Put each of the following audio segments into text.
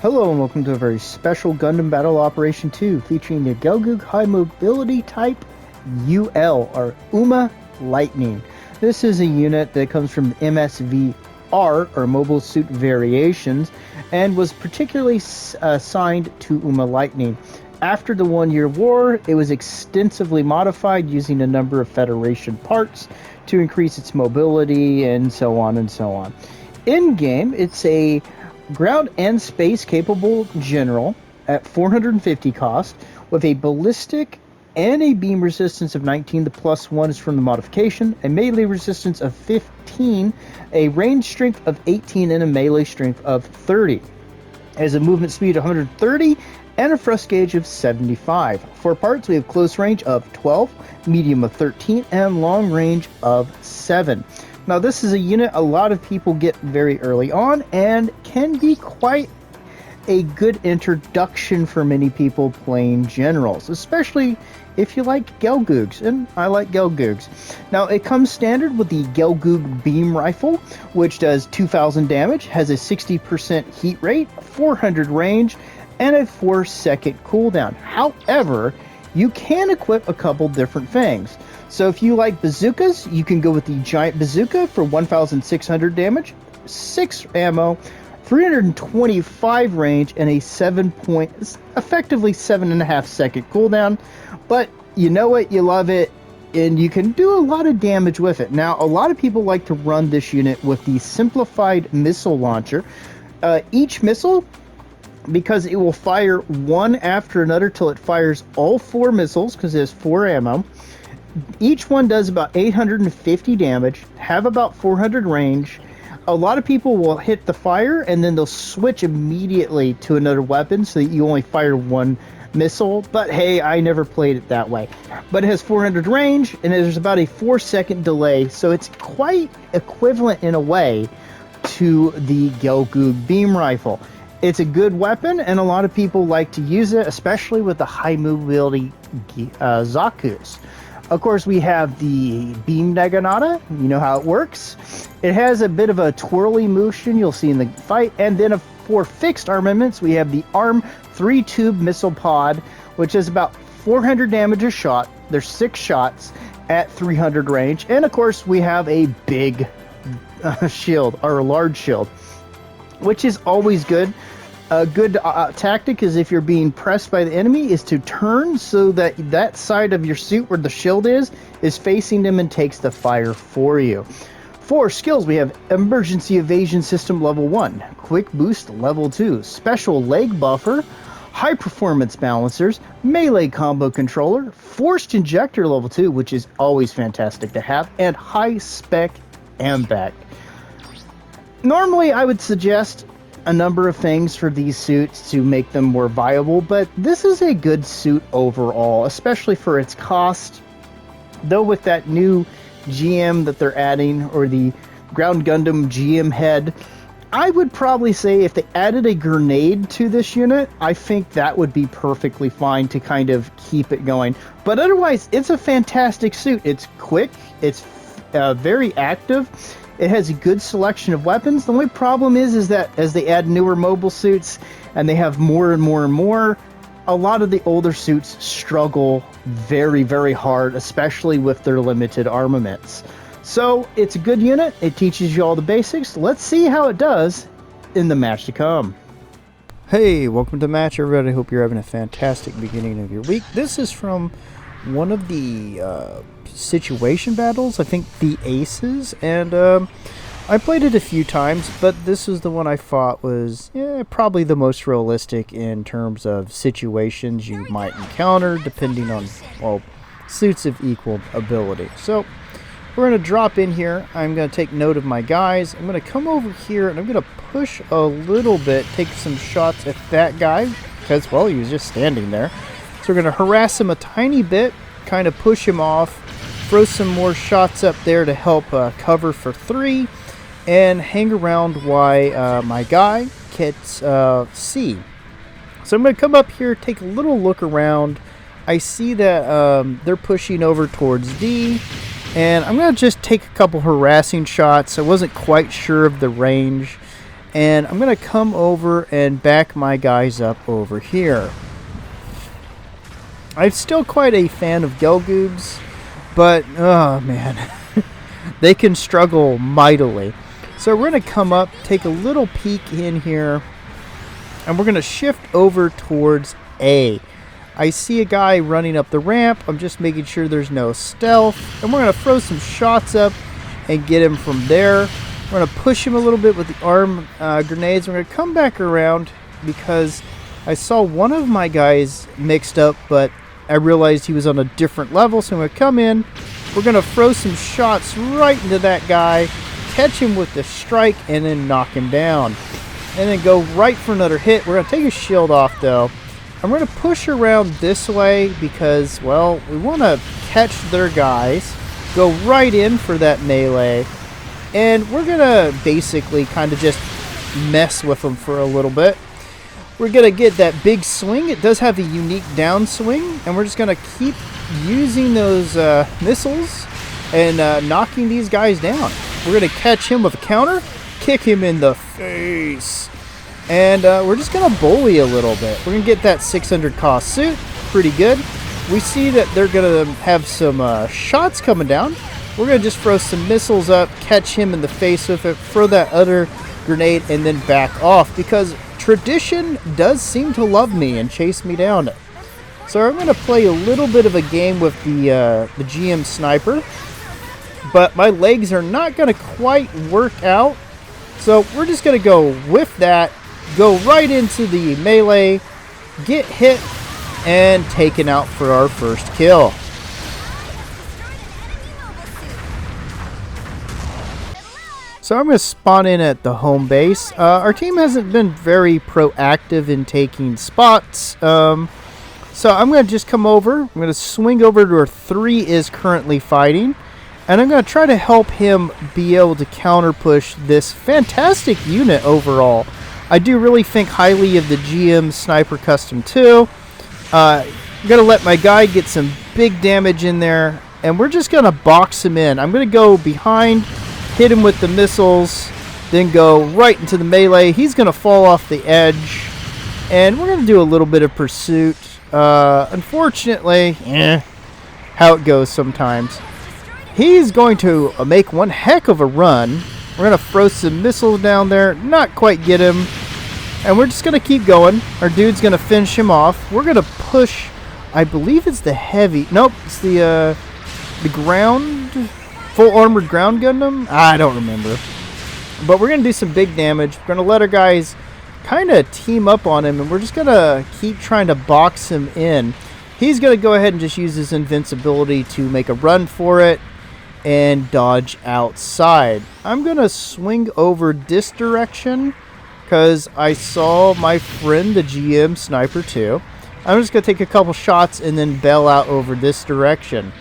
Hello and welcome to a very special Gundam Battle Operation 2 featuring the Gelgoog High Mobility Type UL, or UMA Lightning. This is a unit that comes from MSVR, or Mobile Suit Variations, and was particularly assigned to UMA Lightning. After the 1-year war, it was extensively modified using a number of Federation parts to increase its mobility and so on and so on. In-game, it's a ground and space capable general at 450 cost with a ballistic and a beam resistance of 19. The +1 is from the modification, a melee resistance of 15, a range strength of 18, and a melee strength of 30. It has a movement speed of 130 and a thrust gauge of 75. For parts, we have close range of 12, medium of 13, and long range of 7. Now, this is a unit a lot of people get very early on and can be quite a good introduction for many people playing generals, especially if you like Gelgoogs, and I like Gelgoogs. Now, it comes standard with the Gelgoog beam rifle, which does 2,000 damage, has a 60% heat rate, 400 range, and a 4-second cooldown. However, you can equip a couple different things. So if you like bazookas, you can go with the giant bazooka for 1,600 damage, 6 ammo, 325 range, and a effectively 7.5 second cooldown. But you know it, you love it, and you can do a lot of damage with it. Now, a lot of people like to run this unit with the simplified missile launcher. Each missile, because it will fire one after another till it fires all 4 missiles, because it has 4 ammo. Each one does about 850 damage, have about 400 range. A lot of people will hit the fire and then they'll switch immediately to another weapon so that you only fire 1 missile. But hey, I never played it that way. But it has 400 range and there's about a 4-second delay, so it's quite equivalent in a way to the Gelgoog beam rifle. It's a good weapon and a lot of people like to use it, especially with the high mobility Zaku's. Of course, we have the beam Naginata. You know how it works. It has a bit of a twirly motion you'll see in the fight. And then for fixed armaments, we have the ARM 3-tube missile pod, which is about 400 damage a shot. There's 6 shots at 300 range. And of course, we have a big shield, or a large shield, which is always good. A good tactic is, if you're being pressed by the enemy, is to turn so that that side of your suit where the shield is facing them and takes the fire for you. For skills, we have Emergency Evasion System level 1, Quick Boost level 2, Special Leg Buffer, High Performance Balancers, Melee Combo Controller, Forced Injector level 2, which is always fantastic to have, and High Spec Impact. Normally, I would suggest a number of things for these suits to make them more viable, but this is a good suit overall, especially for its cost. Though with that new GM that they're adding, or the Ground Gundam GM head, I would probably say if they added a grenade to this unit, I think that would be perfectly fine to kind of keep it going. But otherwise, it's a fantastic suit. It's quick, it's very active. It has a good selection of weapons. The only problem is that as they add newer mobile suits and they have more and more and more, a lot of the older suits struggle very, very hard, especially with their limited armaments. So it's a good unit. It teaches you all the basics. Let's see how it does in the match to come. Hey, welcome to match, everybody. I hope you're having a fantastic beginning of your week. This is from one of the situation battles, I think the Aces, and I played it a few times, but this is the one I thought was probably the most realistic in terms of situations you might encounter, depending on, well, suits of equal ability. So we're going to drop in here. I'm going to take note of my guys. I'm going to come over here and I'm going to push a little bit, take some shots at that guy, because, well, he was just standing there. So we're going to harass him a tiny bit, kind of push him off, throw some more shots up there to help cover for 3, and hang around while my guy gets C. So I'm going to come up here, take a little look around. I see that they're pushing over towards D, and I'm going to just take a couple harassing shots. I wasn't quite sure of the range, And I'm going to come over and back my guys up over here. I'm still quite a fan of Gelgoogs, but, oh man, they can struggle mightily. So we're going to come up, take a little peek in here, and we're going to shift over towards A. I see a guy running up the ramp. I'm just making sure there's no stealth. And we're going to throw some shots up and get him from there. We're going to push him a little bit with the arm grenades. We're going to come back around because I saw one of my guys mixed up, but I realized he was on a different level. So I'm going to come in. We're going to throw some shots right into that guy, catch him with the strike, and then knock him down. And then go right for another hit. We're going to take his shield off, though. I'm going to push around this way because, well, we want to catch their guys, go right in for that melee, and we're going to basically kind of just mess with them for a little bit. We're going to get that big swing. It does have a unique downswing, and we're just going to keep using those missiles and knocking these guys down. We're going to catch him with a counter, kick him in the face. And we're just going to bully a little bit. We're going to get that 600 cost suit. Pretty good. We see that they're going to have some shots coming down. We're going to just throw some missiles up, catch him in the face with it, throw that other grenade, and then back off. Because tradition does seem to love me and chase me down. So I'm going to play a little bit of a game with the GM sniper. But my legs are not going to quite work out. So we're just going to go with that. Go right into the melee, get hit, and taken out for our first kill. So I'm going to spawn in at the home base. Our team hasn't been very proactive in taking spots. So I'm going to just come over. I'm going to swing over to where 3 is currently fighting. And I'm going to try to help him be able to counter push this fantastic unit overall. I do really think highly of the GM Sniper Custom 2. I'm going to let my guy get some big damage in there. And we're just going to box him in. I'm going to go behind, hit him with the missiles, then go right into the melee. He's going to fall off the edge. And we're going to do a little bit of pursuit. Unfortunately, how it goes sometimes. He's going to make one heck of a run. We're going to throw some missiles down there. Not quite get him. And we're just going to keep going. Our dude's going to finish him off. We're going to push, I believe it's the heavy. Nope, it's the ground. Full armored ground Gundam? I don't remember. But we're going to do some big damage. We're going to let our guys kind of team up on him. And we're just going to keep trying to box him in. He's going to go ahead and just use his invincibility to make a run for it. And dodge outside. I'm going to swing over this direction because I saw my friend, the GM Sniper 2. I'm just going to take a couple shots and then bail out over this direction.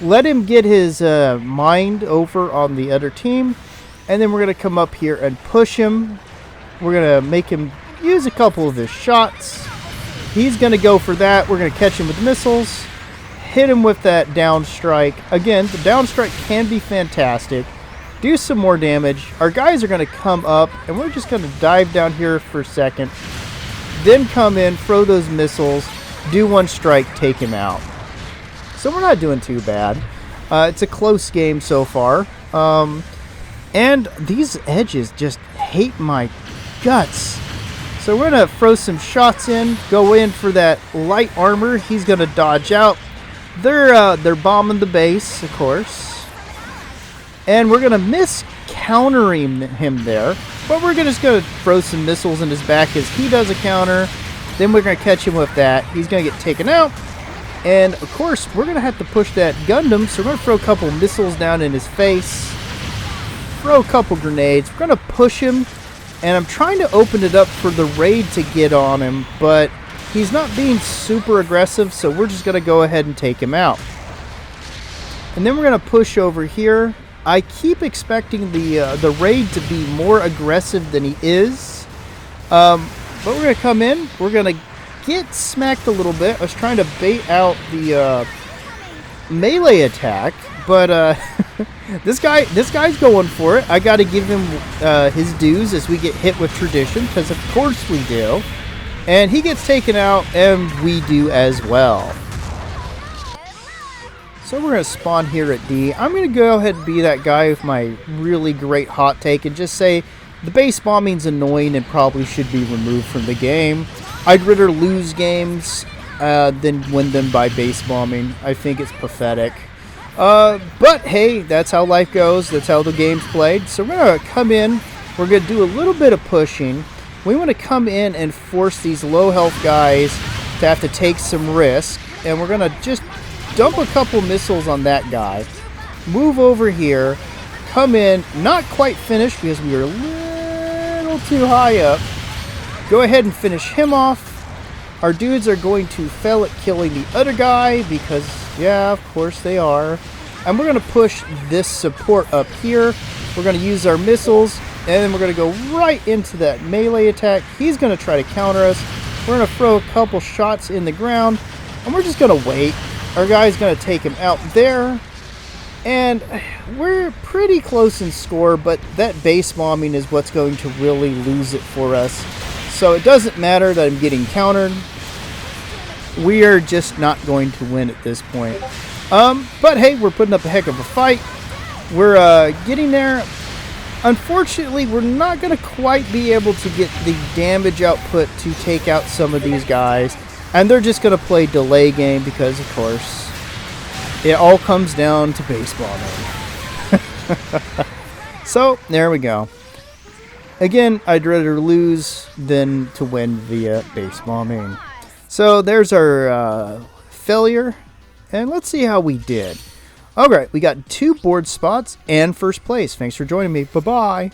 Let him get his mind over on the other team. And then we're going to come up here and push him. We're going to make him use a couple of his shots. He's going to go for that. We're going to catch him with missiles. Hit him with that down strike. Again, the down strike can be fantastic. Do some more damage. Our guys are going to come up, and we're just going to dive down here for a second. Then come in, throw those missiles, do one strike, take him out. So we're not doing too bad. It's a close game so far. And these edges just hate my guts. So we're going to throw some shots in, go in for that light armor. He's going to dodge out. They're bombing the base, of course. And we're going to miss countering him there. But we're just going to throw some missiles in his back as he does a counter. Then we're going to catch him with that. He's going to get taken out. And, of course, we're going to have to push that Gundam. So we're going to throw a couple missiles down in his face. Throw a couple grenades. We're going to push him. And I'm trying to open it up for the raid to get on him. But he's not being super aggressive, so we're just going to go ahead and take him out. And then we're going to push over here. I keep expecting the raid to be more aggressive than he is. But we're going to come in. We're going to get smacked a little bit. I was trying to bait out the melee attack, but This guy's going for it. I got to give him his dues as we get hit with tradition, because of course we do. And he gets taken out, and we do as well. So we're going to spawn here at D. I'm going to go ahead and be that guy with my really great hot take and just say the base bombing's annoying and probably should be removed from the game. I'd rather lose games than win them by base bombing. I think it's pathetic. But hey, that's how life goes. That's how the game's played. So we're going to come in. We're going to do a little bit of pushing. We want to come in and force these low health guys to have to take some risk. And we're going to just dump a couple missiles on that guy. Move over here. Come in. Not quite finished because we are a little too high up. Go ahead and finish him off. Our dudes are going to fail at killing the other guy because, yeah, of course they are. And we're going to push this support up here. We're going to use our missiles. And then we're going to go right into that melee attack. He's going to try to counter us. We're going to throw a couple shots in the ground. And we're just going to wait. Our guy's going to take him out there. And we're pretty close in score, but that base bombing is what's going to really lose it for us. So it doesn't matter that I'm getting countered. We are just not going to win at this point. But hey, we're putting up a heck of a fight. We're getting there. Unfortunately, we're not going to quite be able to get the damage output to take out some of these guys. And they're just going to play delay game because, of course, it all comes down to base bombing. So, there we go. Again, I'd rather lose than to win via base bombing. So, there's our failure. And let's see how we did. Alright, we got 2 board spots and first place. Thanks for joining me. Bye-bye.